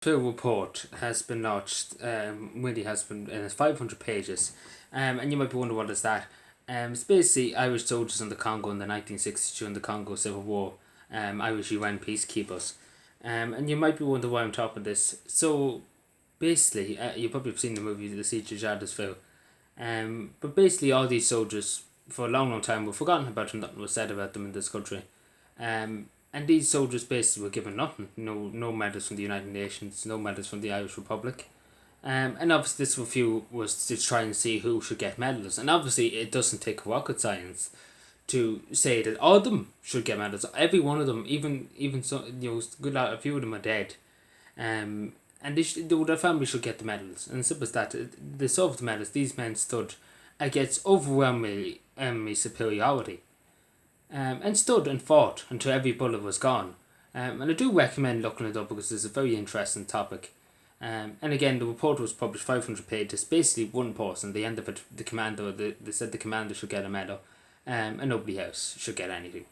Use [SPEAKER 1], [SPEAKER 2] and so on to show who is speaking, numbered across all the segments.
[SPEAKER 1] Jadotville report has been launched. Really has been, and it's 500 pages. And you might be wondering what is that. It's basically Irish soldiers in the Congo in the 1960s during the Congo Civil War. Irish UN peacekeepers. And you might be wondering why I'm talking this. So basically, you probably have seen the movie The Siege of Jadotville. But basically, all these soldiers for a long, long time were forgotten about and nothing was said about them in this country. And these soldiers basically were given nothing. No medals from the United Nations, no medals from the Irish Republic. And obviously this review was to try and see who should get medals. And obviously it doesn't take rocket science to say that all of them should get medals. Every one of them, even so, a few of them are dead. And their family should get the medals. And simple as that. They deserve the medals. These men stood against overwhelmingly enemy superiority. And stood and fought until every bullet was gone. And I do recommend looking it up because it's a very interesting topic. And again, the report was published 500 pages. Basically, one person. The end of it, the commander. They said the commander should get a medal, and nobody else should get anything.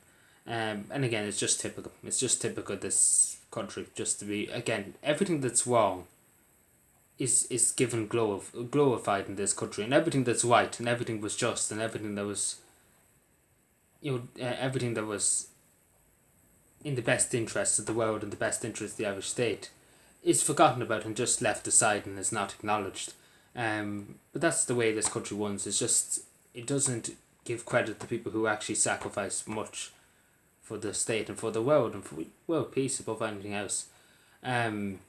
[SPEAKER 1] And again, it's just typical. It's just typical of this country. Just to be again, everything that's wrong is given glorified in this country, and everything that's right, and everything was just, and everything that was everything that was in the best interests of the world and the best interests of the Irish state is forgotten about and just left aside and is not acknowledged. But that's the way this country runs. It's just, it doesn't give credit to people who actually sacrifice much for the state and for the world and for world peace above anything else. And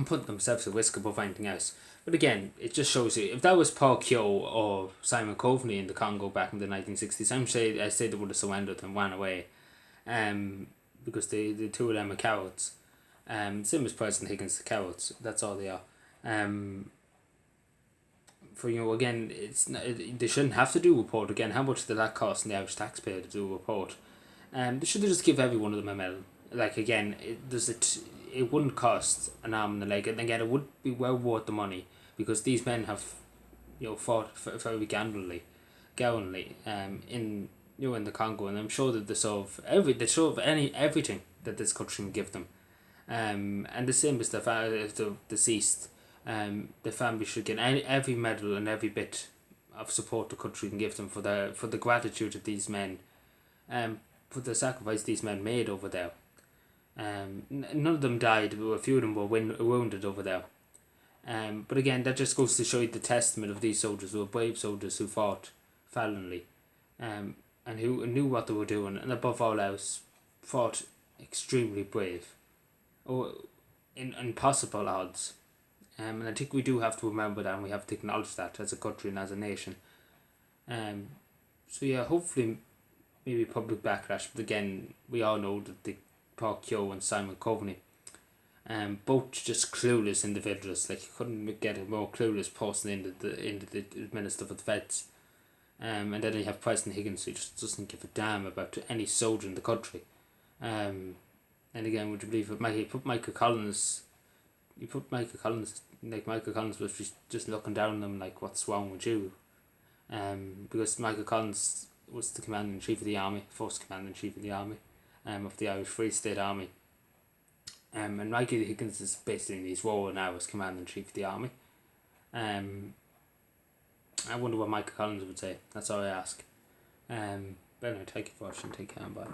[SPEAKER 1] put themselves at risk above anything else. But again, it just shows you, if that was Paul Keogh or Simon Coveney in the Congo back in the 1960s, I say they would have surrendered and ran away. Because the two of them are cowards. Same as President Higgins, the cowards. That's all they are. Again, they shouldn't have to do a report. Again, how much did that cost in the Irish taxpayer to do a report? They should have just give every one of them a medal. Like again, it wouldn't cost an arm and a leg, and again, it would be well worth the money because these men have, fought very gallantly, in in the Congo, and I'm sure that they solve everything that this country can give them, and the same as the deceased, the family should get every medal and every bit of support the country can give them for the gratitude of these men, for the sacrifice these men made over there. None of them died, but a few of them were wounded over there. But again, that just goes to show you the testament of these soldiers who were brave soldiers who fought valiantly, and who knew what they were doing, and above all else, fought extremely brave, or in impossible odds. And I think we do have to remember that, and we have to acknowledge that as a country and as a nation. So yeah, hopefully, maybe public backlash. But again, we all know that the Paul Keogh and Simon Coveney, both just clueless individuals. Like, you couldn't get a more clueless person into the Minister for Defence. And then you have President Higgins, who just doesn't give a damn about any soldier in the country. And again, would you believe it? You put Michael Collins, like Michael Collins was just looking down on them like, what's wrong with you? Because Michael Collins was the Commander-in-Chief of the Army, first Commander-in-Chief of the Army, of the Irish Free State Army. And Michael Higgins is basically in his role now as Commander-in-Chief of the Army. I wonder what Michael Collins would say. That's all I ask. But anyway, thank you for watching. Take care and bye.